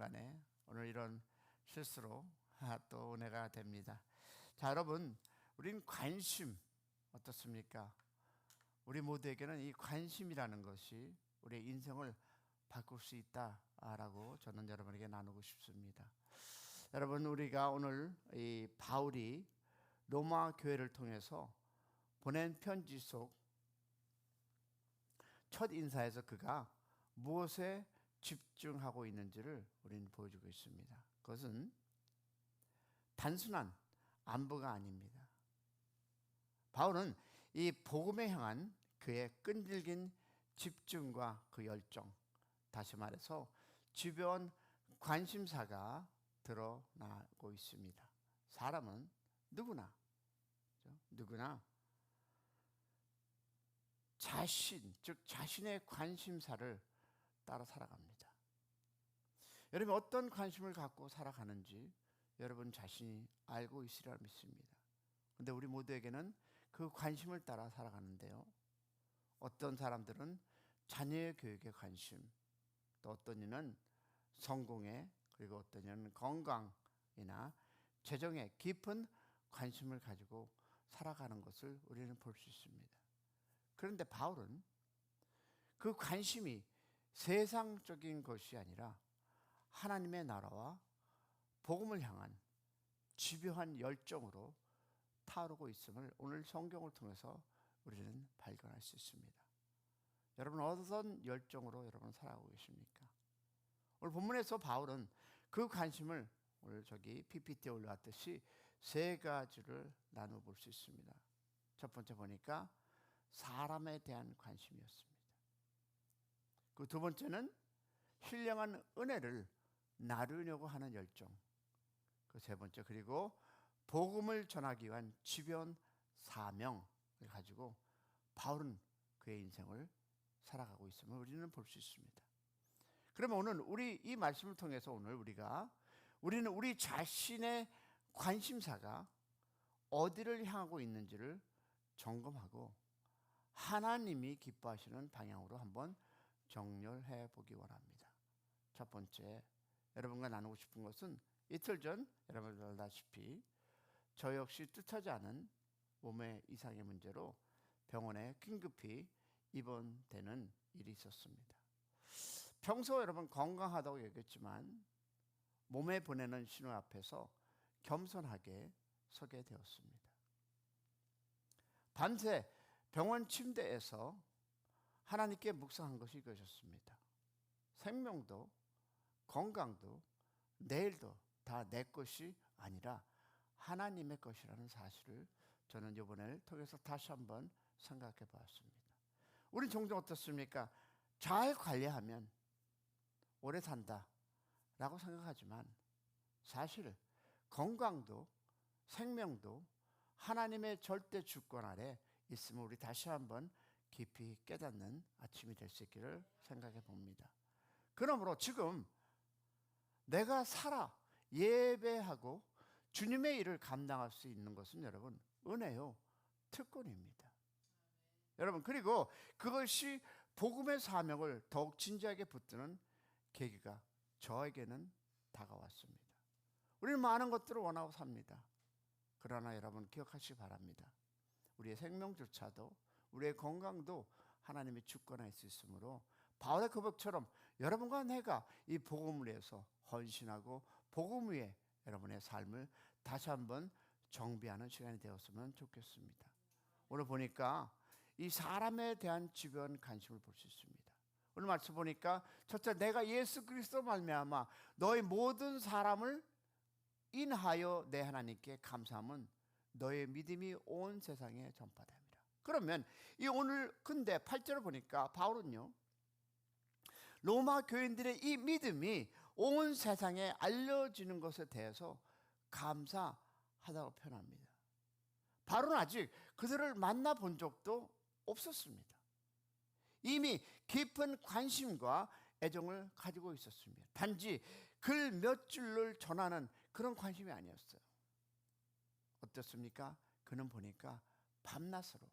간에 오늘 이런 실수로 또 은혜가 됩니다. 자, 여러분, 우린 관심 어떻습니까? 우리 모두에게는 이 관심이라는 것이 우리의 인생을 바꿀 수 있다라고 저는 여러분에게 나누고 싶습니다. 여러분, 우리가 오늘 이 바울이 로마 교회를 통해서 보낸 편지 속 첫 인사에서 그가 무엇에 집중하고 있는지를 우리는 보여주고 있습니다. 그것은 단순한 안부가 아닙니다. 바울은 이 복음에 향한 그의 끈질긴 집중과 그 열정, 다시 말해서 주변 관심사가 드러나고 있습니다. 사람은 누구나 즉 자신의 관심사를 따라 살아갑니다. 여러분, 어떤 관심을 갖고 살아가는지 여러분 자신이 알고 있으리라 믿습니다. 그런데 우리 모두에게는 그 관심을 따라 살아가는데요, 어떤 사람들은 자녀의 교육에 관심, 또 어떤 이는 성공에, 그리고 어떤 이는 건강이나 재정에 깊은 관심을 가지고 살아가는 것을 우리는 볼 수 있습니다. 그런데 바울은 그 관심이 세상적인 것이 아니라 하나님의 나라와 복음을 향한 집요한 열정으로 타오르고 있음을 오늘 성경을 통해서 우리는 발견할 수 있습니다. 여러분, 어떤 열정으로 여러분 살아가고 계십니까? 오늘 본문에서 바울은 그 관심을 오늘 PPT에 올라왔듯이 세 가지를 나눠 볼 수 있습니다. 첫 번째 보니까 사람에 대한 관심이었습니다. 그 두 번째는 신령한 은혜를 나누려고 하는 열정. 그 세 번째, 그리고 복음을 전하기 위한 지변 사명을 가지고 바울은 그의 인생을 살아가고 있음을 우리는 볼 수 있습니다. 그러면 오늘 우리 이 말씀을 통해서 우리는 우리 자신의 관심사가 어디를 향하고 있는지를 점검하고 하나님이 기뻐하시는 방향으로 한번 정렬해 보기 원합니다. 첫 번째, 여러분과 나누고 싶은 것은 이틀 전 여러분 알다시피 저 역시 뜻하지 않은 몸의 이상의 문제로 병원에 긴급히 입원되는 일이 있었습니다. 평소 여러분 건강하다고 얘기했지만 몸에 보내는 신호 앞에서 겸손하게 서게 되었습니다. 밤새 병원 침대에서 하나님께 묵상한 것이 이것이었습니다. 생명도 건강도 내일도 다 내 것이 아니라 하나님의 것이라는 사실을 저는 이번을 통해서 다시 한번 생각해 보았습니다. 우린 종종 어떻습니까? 잘 관리하면 오래 산다 라고 생각하지만 사실 건강도 생명도 하나님의 절대 주권 아래 있음을 우리 다시 한번 깊이 깨닫는 아침이 될 수 있기를 생각해 봅니다. 그러므로 지금 내가 살아 예배하고 주님의 일을 감당할 수 있는 것은 여러분 은혜요, 특권입니다. 여러분, 그리고 그것이 복음의 사명을 더욱 진지하게 붙드는 계기가 저에게는 다가왔습니다. 우리는 많은 것들을 원하고 삽니다. 그러나 여러분 기억하시기 바랍니다. 우리의 생명조차도 우리의 건강도 하나님의 주권에 있을 수 있으므로 바울의 고백처럼 여러분과 내가 이 복음을 위해서 헌신하고 복음 위에 여러분의 삶을 다시 한번 정비하는 시간이 되었으면 좋겠습니다. 오늘 보니까 이 사람에 대한 집요한 관심을 볼 수 있습니다. 오늘 말씀 보니까 첫째, 내가 예수 그리스도 말미암아 너희 모든 사람을 인하여 내 하나님께 감사함은 너의 믿음이 온 세상에 전파됩니다. 그러면 이 오늘 근데 8절을 보니까 바울은요, 로마 교인들의 이 믿음이 온 세상에 알려지는 것에 대해서 감사하다고 표현합니다. 바울은 아직 그들을 만나본 적도 없었습니다. 이미 깊은 관심과 애정을 가지고 있었습니다. 단지 글 몇 줄을 전하는 그런 관심이 아니었어요. 어떻습니까? 그는 보니까 밤낮으로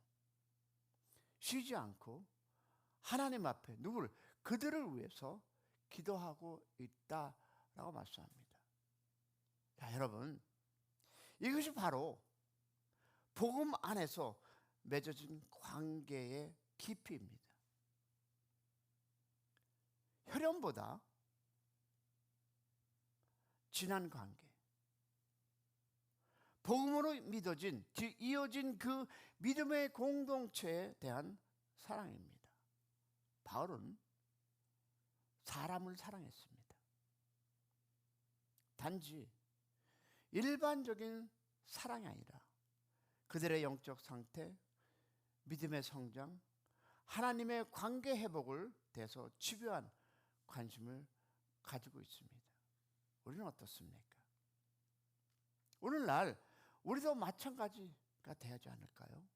쉬지 않고 하나님 앞에 그들을 위해서 기도하고 있다라고 라고 말씀합니다. 자, 여러분, 이것이 바로 복음 안에서 맺어진 관계의 깊이입니다. 혈연보다 진한 관계, 복음으로 믿어진, 즉 이어진 그 믿음의 공동체에 대한 사랑입니다. 바울은 사람을 사랑했습니다. 단지 일반적인 사랑이 아니라 그들의 영적 상태, 믿음의 성장, 하나님의 관계 회복을 대해서 집요한 관심을 가지고 있습니다. 우리는 어떻습니까? 오늘날 우리도 마찬가지가 되지 않을까요?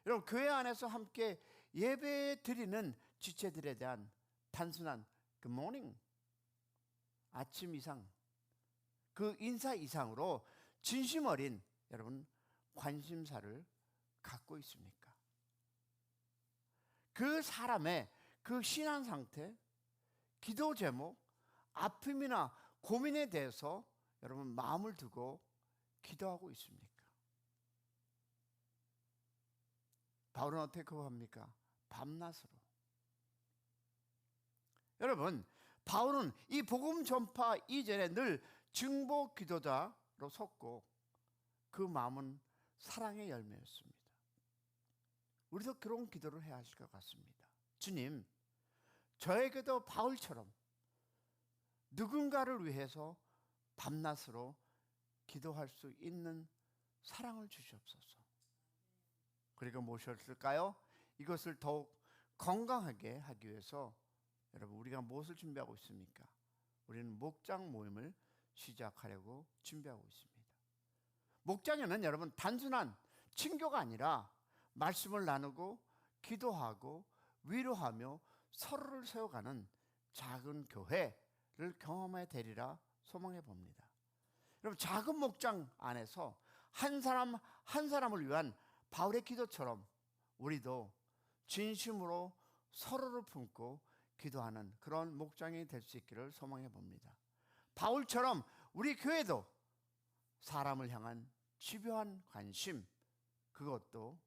여러분, 교회 안에서 함께 예배 드리는 지체들에 대한 단순한 그 모닝, 아침 이상, 그 인사 이상으로 진심 어린 여러분 관심사를 갖고 있습니까? 그 사람의 그 신앙 상태, 기도 제목, 아픔이나 고민에 대해서 여러분 마음을 두고 기도하고 있습니까? 바울은 어떻게 그거합니까? 밤낮으로. 여러분, 바울은 이 복음 전파 이전에 늘 증보 기도자로 섰고 그 마음은 사랑의 열매였습니다. 우리도 그런 기도를 해야 하실 것 같습니다. 주님, 저에게도 바울처럼 누군가를 위해서 밤낮으로 기도할 수 있는 사랑을 주시옵소서. 그리고 무엇이었을까요? 이것을 더욱 건강하게 하기 위해서 여러분, 우리가 무엇을 준비하고 있습니까? 우리는 목장 모임을 시작하려고 준비하고 있습니다. 목장에는 여러분 단순한 친교가 아니라 말씀을 나누고 기도하고 위로하며 서로를 세워가는 작은 교회를 경험해 되리라 소망해 봅니다. 여러분, 작은 목장 안에서 한 사람 한 사람을 위한 바울의 기도처럼 우리도 진심으로 서로를 품고 기도하는 그런 목장이 될 수 있기를 소망해 봅니다. 바울처럼 우리 교회도 사람을 향한 집요한 관심, 그것도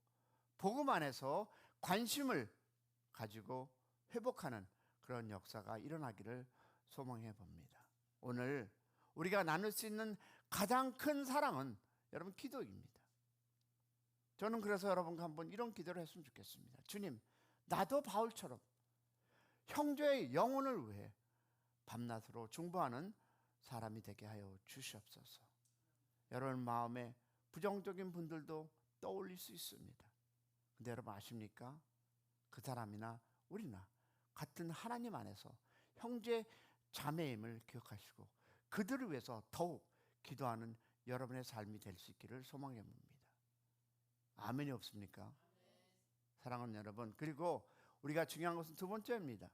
복음 안에서 관심을 가지고 회복하는 그런 역사가 일어나기를 소망해 봅니다. 오늘 우리가 나눌 수 있는 가장 큰 사랑은 여러분 기도입니다. 저는 그래서 여러분과 한번 이런 기도를 했으면 좋겠습니다. 주님, 나도 바울처럼 형제의 영혼을 위해 밤낮으로 중보하는 사람이 되게 하여 주시옵소서. 여러분 마음에 부정적인 분들도 떠올릴 수 있습니다. 근데 여러분 아십니까? 그 사람이나 우리나 같은 하나님 안에서 형제 자매임을 기억하시고 그들을 위해서 더욱 기도하는 여러분의 삶이 될 수 있기를 소망해 봅니다. 아멘이 없습니까? 사랑하는 여러분, 그리고 우리가 중요한 것은 두 번째입니다.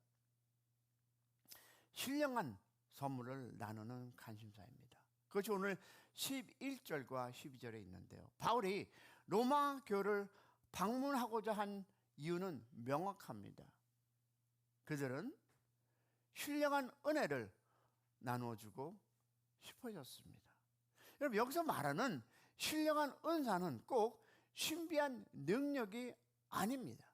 신령한 선물을 나누는 관심사입니다. 그것이 오늘 11절과 12절에 있는데요. 바울이 로마 교회를 방문하고자 한 이유는 명확합니다. 그들은 신령한 은혜를 나누어주고 싶어졌습니다. 여러분, 여기서 말하는 신령한 은사는 꼭 신비한 능력이 아닙니다.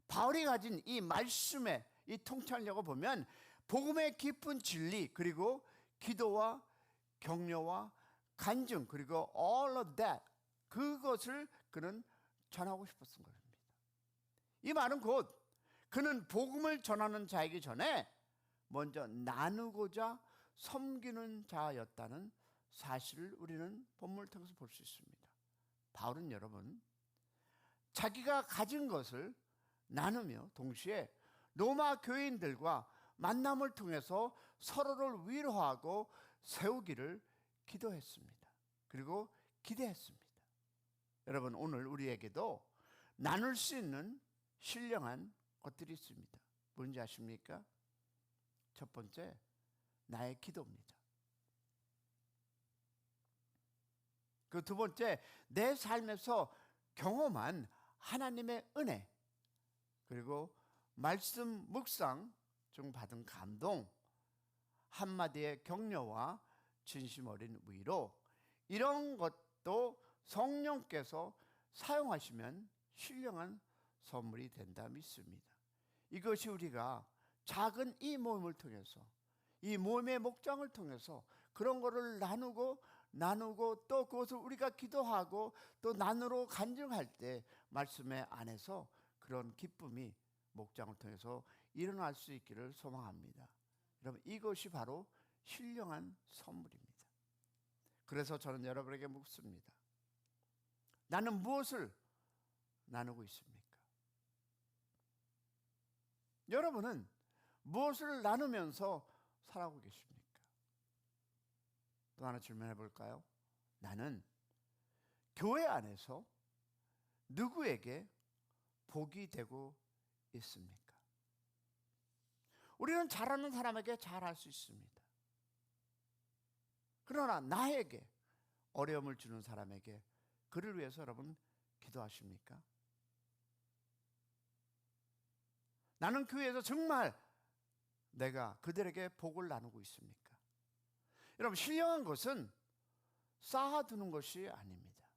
바울이 가진 이 말씀의 이 통찰력을 보면 복음의 깊은 진리, 그리고 기도와 격려와 간증, 그리고 all of that, 그것을 그는 전하고 싶었던 것입니다. 이 말은 곧 그는 복음을 전하는 자이기 전에 먼저 나누고자 섬기는 자였다는 사실을 우리는 본문을 통해서 볼 수 있습니다. 바울은 여러분 자기가 가진 것을 나누며 동시에 로마 교인들과 만남을 통해서 서로를 위로하고 세우기를 기도했습니다. 그리고 기대했습니다. 여러분, 오늘 우리에게도 나눌 수 있는 신령한 것들이 있습니다. 뭔지 아십니까? 첫 번째, 나의 기도입니다. 그 두 번째, 내 삶에서 경험한 하나님의 은혜, 그리고 말씀 묵상 중 받은 감동, 한마디의 격려와 진심 어린 위로, 이런 것도 성령께서 사용하시면 신령한 선물이 된다 믿습니다. 이것이 우리가 작은 이 모임을 통해서, 이 모임의 목장을 통해서 그런 거를 나누고 또 그것을 우리가 기도하고 또 나누러 간증할 때 말씀의 안에서 그런 기쁨이 목장을 통해서 일어날 수 있기를 소망합니다. 여러분, 이것이 바로 신령한 선물입니다. 그래서 저는 여러분에게 묻습니다. 나는 무엇을 나누고 있습니까? 여러분은 무엇을 나누면서 살아가고 계십니까? 또 하나 질문해 볼까요? 나는 교회 안에서 누구에게 복이 되고 있습니까? 우리는 잘하는 사람에게 잘할 수 있습니다. 그러나 나에게 어려움을 주는 사람에게, 그를 위해서 여러분 기도하십니까? 나는 교회에서 정말 내가 그들에게 복을 나누고 있습니까? 여러분, 신령한 것은 쌓아두는 것이 아닙니다.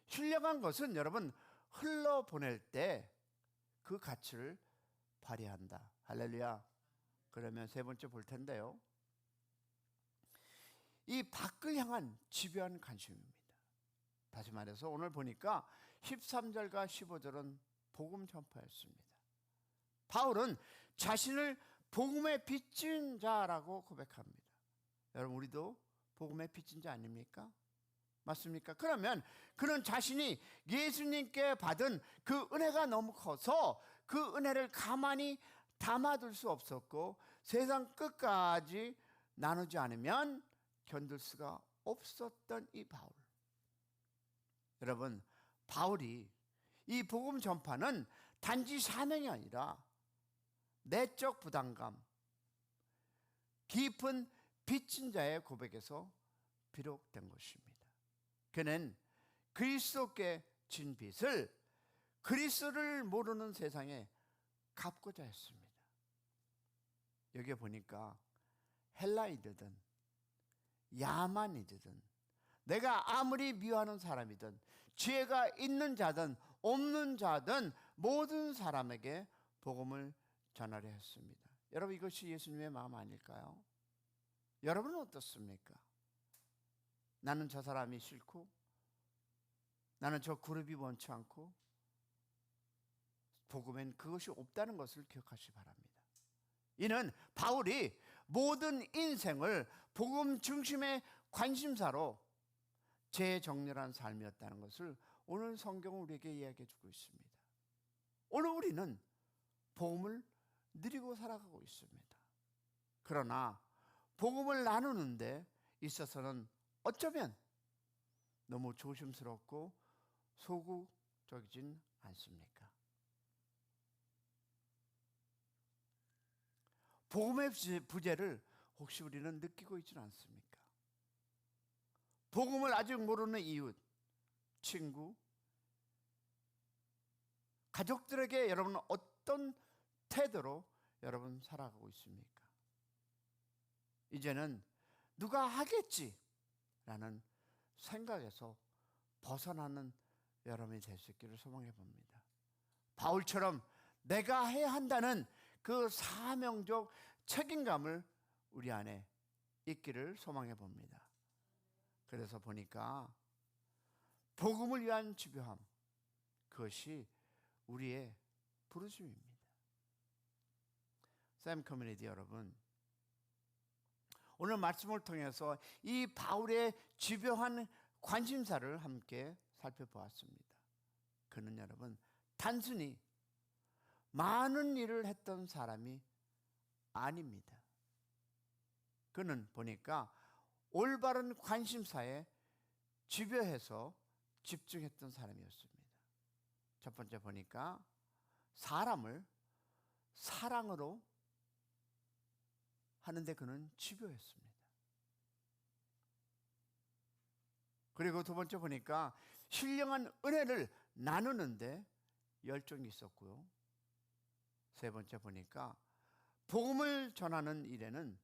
신령한 것은 여러분 흘러보낼 때 그 가치를 발휘한다. 할렐루야. 그러면 세 번째 볼 텐데요, 이 밖을 향한 집요한 관심입니다. 다시 말해서 오늘 보니까 13절과 15절은 복음 전파였습니다. 바울은 자신을 복음의 빚진 자라고 고백합니다. 여러분, 우리도 복음의 빚진 자 아닙니까? 맞습니까? 그러면 그는 자신이 예수님께 받은 그 은혜가 너무 커서 그 은혜를 가만히 담아둘 수 없었고 세상 끝까지 나누지 않으면 견딜 수가 없었던 이 바울. 여러분, 바울이 이 복음 전파는 단지 사명이 아니라 내적 부담감, 깊은 빚진 자의 고백에서 비롯된 것입니다. 그는 그리스도께 진 빚을 그리스도를 모르는 세상에 갚고자 했습니다. 여기 보니까 헬라인이든 야만이든 내가 아무리 미워하는 사람이든 지혜가 있는 자든 없는 자든 모든 사람에게 복음을 전하려 했습니다. 여러분, 이것이 예수님의 마음 아닐까요? 여러분은 어떻습니까? 나는 저 사람이 싫고 나는 저 그룹이 원치 않고 복음엔 그것이 없다는 것을 기억하시기 바랍니다. 이는 바울이 모든 인생을 복음 중심의 관심사로 재정렬한 삶이었다는 것을 오늘 성경은 우리에게 이야기해 주고 있습니다. 오늘 우리는 복음을 누리고 살아가고 있습니다. 그러나 복음을 나누는 데 있어서는 어쩌면 너무 조심스럽고 소극적이진 않습니까? 복음의 부재를 혹시 우리는 느끼고 있지는 않습니까? 복음을 아직 모르는 이웃, 친구, 가족들에게 여러분은 어떤 태도로 여러분 살아가고 있습니까? 이제는 누가 하겠지라는 생각에서 벗어나는 여러분이 될 수 있기를 소망해 봅니다. 바울처럼 내가 해야 한다는 그 사명적 책임감을 우리 안에 있기를 소망해 봅니다. 그래서 보니까 복음을 위한 집요함, 그것이 우리의 부르심입니다. 샘 커뮤니티 여러분, 오늘 말씀을 통해서 이 바울의 집요한 관심사를 함께 살펴보았습니다. 그는 여러분 단순히 많은 일을 했던 사람이 아닙니다. 그는 보니까 올바른 관심사에 집요해서 집중했던 사람이었습니다. 첫 번째 보니까 사람을 사랑으로 하는데 그는 집요했습니다. 그리고 두 번째 보니까 신령한 은혜를 나누는데 열정이 있었고요. 세 번째 보니까 복음을 전하는 일에는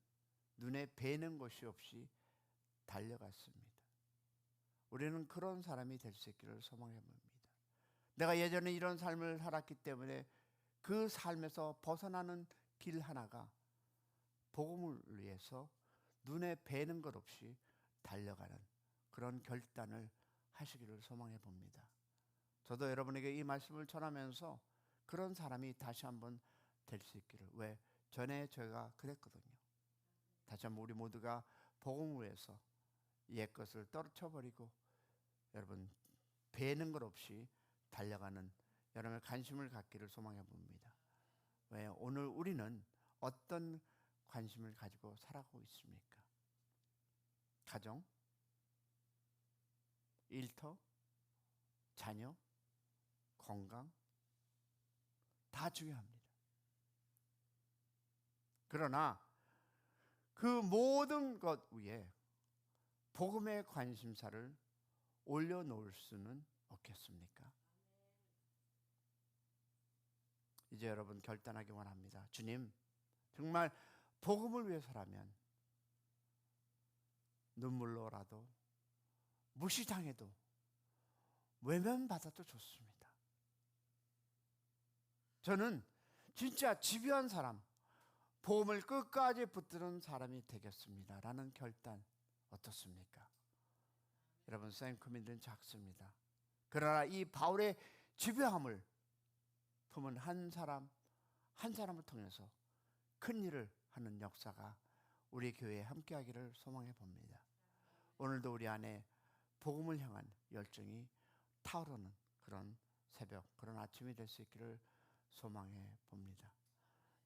눈에 뵈는 것이 없이 달려갔습니다. 우리는 그런 사람이 될 수 있기를 소망해 봅니다. 내가 예전에 이런 삶을 살았기 때문에 그 삶에서 벗어나는 길 하나가 복음을 위해서 눈에 뵈는 것 없이 달려가는 그런 결단을 하시기를 소망해 봅니다. 저도 여러분에게 이 말씀을 전하면서 그런 사람이 다시 한번 될 수 있기를, 왜? 전에 제가 그랬거든요. 다시 한번 우리 모두가 복음을 위해서 옛것을 떨쳐버리고 여러분 뵈는 것 없이 달려가는 여러분의 관심을 갖기를 소망해 봅니다. 왜? 오늘 우리는 어떤 관심을 가지고 살아가고 있습니까? 가정, 일터, 자녀, 건강 다 중요합니다. 그러나 그 모든 것 위에 복음의 관심사를 올려놓을 수는 없겠습니까? 이제 여러분 결단하기 원합니다. 주님, 정말 복음을 위해서라면 눈물로라도 무시당해도 외면받아도 좋습니다. 저는 진짜 집요한 사람, 복음을 끝까지 붙드는 사람이 되겠습니다 라는 결단 어떻습니까? 여러분, 생크민들은 작습니다. 그러나 이 바울의 집요함을 품은 한 사람 한 사람을 통해서 큰 일을 하는 역사가 우리 교회에 함께하기를 소망해 봅니다. 오늘도 우리 안에 복음을 향한 열정이 타오르는 그런 새벽, 그런 아침이 될 수 있기를 소망해 봅니다.